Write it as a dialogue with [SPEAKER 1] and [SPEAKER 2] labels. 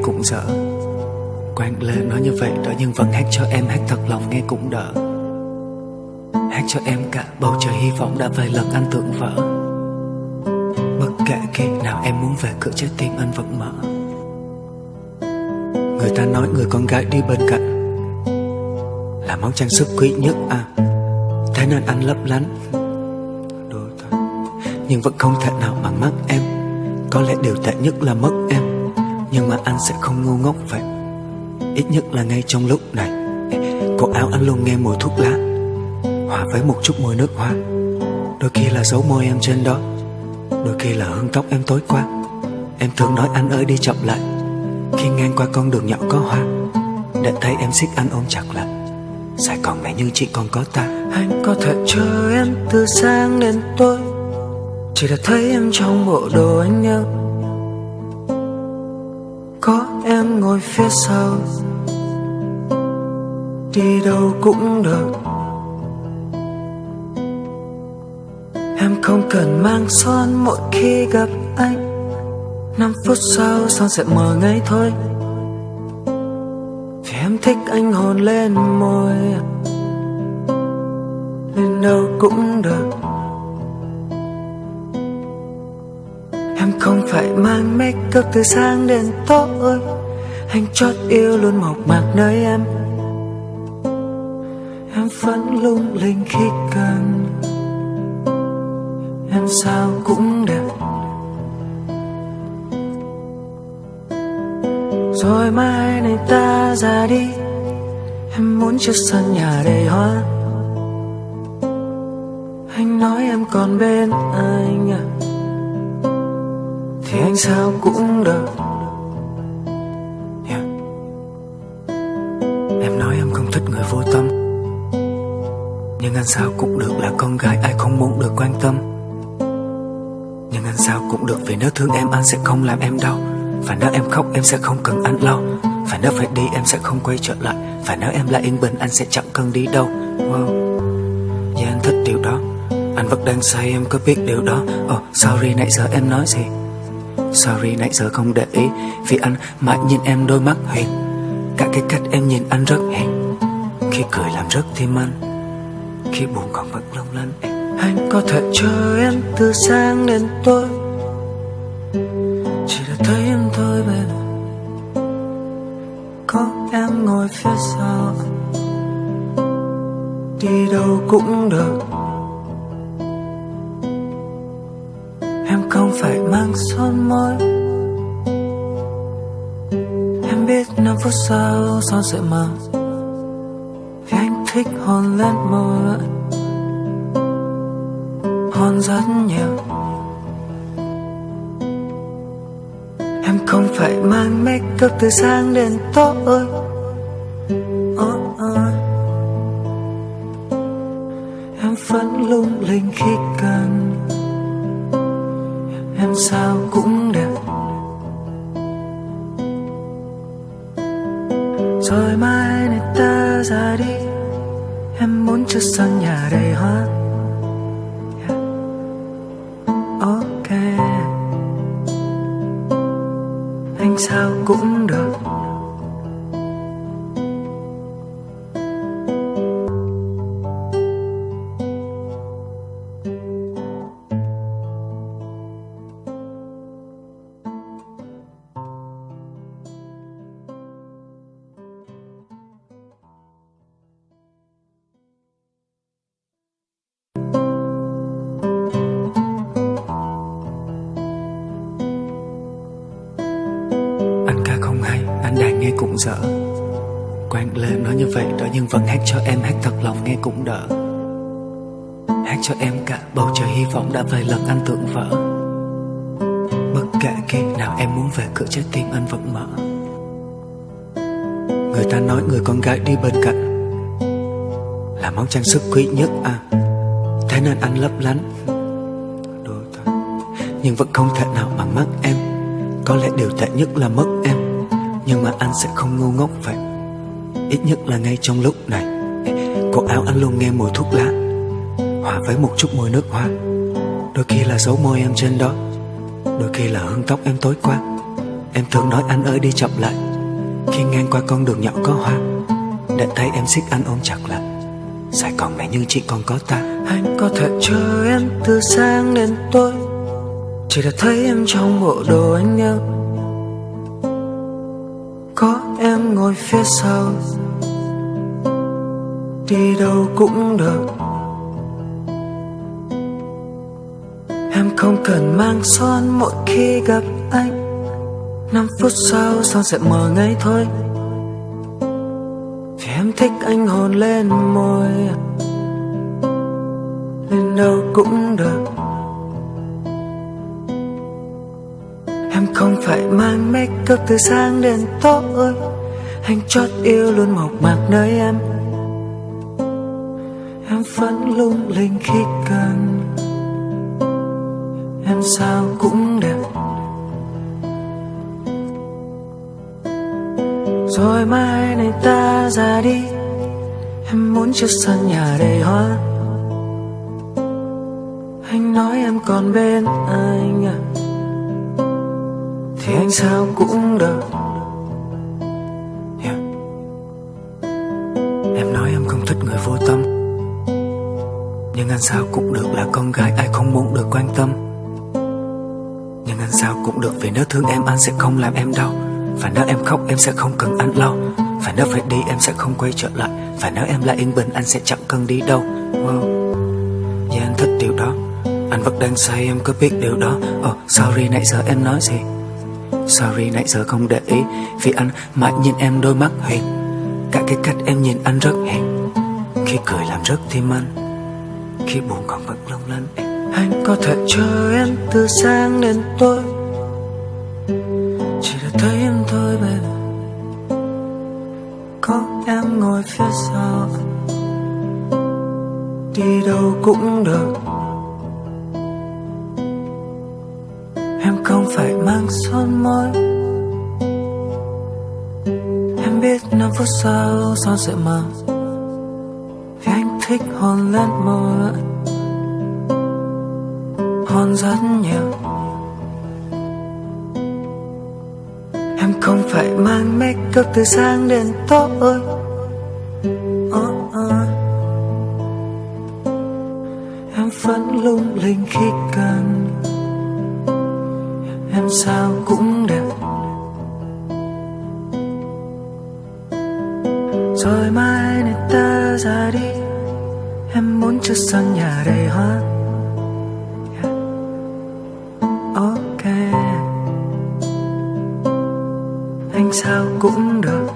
[SPEAKER 1] cũng dở. Quang Lê nói như vậy đó nhưng vẫn hát cho em, hát thật lòng nghe cũng đỡ. Hát cho em cả bầu trời hy vọng đã vài lần anh tưởng vỡ. Bất kể khi nào em muốn về cửa trái tim anh vẫn mở. Người ta nói người con gái đi bên cạnh là món trang sức quý nhất thế nên anh lấp lánh đôi thôi. Nhưng vẫn không thể nào bằng mắt em. Có lẽ điều tệ nhất là mất em, nhưng mà anh sẽ không ngu ngốc vậy. Ít nhất là ngay trong lúc này, cổ áo anh luôn nghe mùi thuốc lá hòa với một chút mùi nước hoa. Đôi khi là dấu môi em trên đó, đôi khi là hương tóc em tối qua. Em thường nói anh ơi đi chậm lại khi ngang qua con đường nhỏ có hoa, để thấy em siết anh ôm chặt lại. Sài Gòn này như chỉ còn có ta.
[SPEAKER 2] Anh có thể chờ em từ sáng đến tối, chỉ để thấy em trong bộ đồ anh yêu. Có em ngồi phía sau, đi đâu cũng được. Em không cần mang son mỗi khi gặp anh. 5 phút sau son sẽ mờ ngay thôi, vì em thích anh hôn lên môi. Lên đâu cũng được. Em không phải mang make up từ sáng đến tối. Anh chót yêu luôn mộc mạc nơi em. Em vẫn lung linh khi cần. Em sao cũng đẹp. Rồi mai này ta ra đi. Em muốn cho sân nhà đầy hoa. Anh nói em còn bên anh thì anh sao cũng được.
[SPEAKER 1] Em nói em không thích người vô tâm, nhưng anh sao cũng được, là con gái ai không muốn được quan tâm. Nhưng anh sao cũng được, vì nếu thương em anh sẽ không làm em đau. Và nếu em khóc em sẽ không cần anh lau. Và nếu phải đi em sẽ không quay trở lại. Và nếu em lại yên bình anh sẽ chẳng cần đi đâu. Wow, yeah, anh thích điều đó. Anh vẫn đang say em có biết điều đó. Sorry nãy giờ em nói gì. Sorry nãy giờ không để ý, vì anh mãi nhìn em đôi mắt huyền. Cả cái cách em nhìn anh rất hiền. Khi cười làm rất tim anh, khi buồn còn vẫn long lanh.
[SPEAKER 2] Anh có thể chờ em từ sáng đến tối, chỉ để thấy em thôi baby. Có em ngồi phía sau, đi đâu cũng được. Em không phải mang son môi. Em biết 5 phút sau son sẽ mờ, vì anh thích hôn lên môi. Hôn rất nhiều. Em không phải mang make up từ sáng đến tối. Em vẫn lung linh khi cần. Em sao cũng đẹp. Rồi mai này ta ra đi. Em muốn cho sân nhà đầy hoa. Ok, anh sao cũng được.
[SPEAKER 1] Anh đang nghe cũng dở. Quang Lê nói như vậy đó nhưng vẫn hát cho em, hát thật lòng nghe cũng đỡ. Hát cho em cả bầu trời hy vọng đã vài lần anh tưởng vỡ. Bất kể khi nào em muốn về cửa trái tim anh vẫn mở. Người ta nói người con gái đi bên cạnh là món trang sức quý nhất thế nên anh lấp lánh đôi thôi. Nhưng vẫn không thể nào bằng mắt em. Có lẽ điều tệ nhất là mất em, nhưng mà anh sẽ không ngu ngốc vậy. Ít nhất là ngay trong lúc này, cổ áo anh luôn nghe mùi thuốc lá hòa với một chút mùi nước hoa. Đôi khi là dấu môi em trên đó, đôi khi là hương tóc em tối qua. Em thường nói anh ơi đi chậm lại, khi ngang qua con đường nhỏ có hoa, để thấy em siết anh ôm chặt lại. Sài Gòn này nhưng chỉ còn có ta.
[SPEAKER 2] Anh có thể chờ em từ sáng đến tối, chỉ để thấy em trong bộ đồ anh yêu. Có em ngồi phía sau, đi đâu cũng được. Em không cần mang son mỗi khi gặp anh, 5 phút sau son sẽ mờ ngay thôi. Vì em thích anh hôn lên môi, lên đâu cũng được. Em không phải mang make up từ sáng đến tối, anh chót yêu luôn mộc mạc nơi em. Em vẫn lung linh khi cần, em sao cũng đẹp. Rồi mai này ta ra đi, em muốn cho sân nhà đầy hoa. Anh nói em còn bên anh à, thì anh sao cũng được.
[SPEAKER 1] Yeah. Em nói em không thích người vô tâm, nhưng anh sao cũng được là con gái ai không muốn được quan tâm. Nhưng anh sao cũng được, vì nếu thương em anh sẽ không làm em đau. Và nếu em khóc em sẽ không cần anh lau. Và nếu phải đi em sẽ không quay trở lại. Và nếu em lại yên bình anh sẽ chẳng cần đi đâu. Wow. Yeah, anh thích điều đó. Anh vẫn đang say em có biết điều đó. Oh sorry nãy giờ em nói gì. Sorry nãy giờ không để ý, vì anh mãi nhìn em đôi mắt hiền. Cả cái cách em nhìn anh rất hiền. Khi cười làm rất tim anh, khi buồn còn vẫn long lanh em.
[SPEAKER 2] Anh có thể chờ em từ sáng đến tối, chỉ để thấy em thôi baby. Có em ngồi phía sau, đi đâu cũng được. Em không phải mang son môi, em biết 5 phút sau son sẽ mờ. Vì anh thích hôn lên môi, hôn rất nhiều. Em không phải mang make up từ sáng đến tối. Em vẫn lung linh khi cần, em sao cũng đẹp. Rồi mai này ta ra đi, em muốn cho sân nhà đầy hoa. Ok, anh sao cũng được.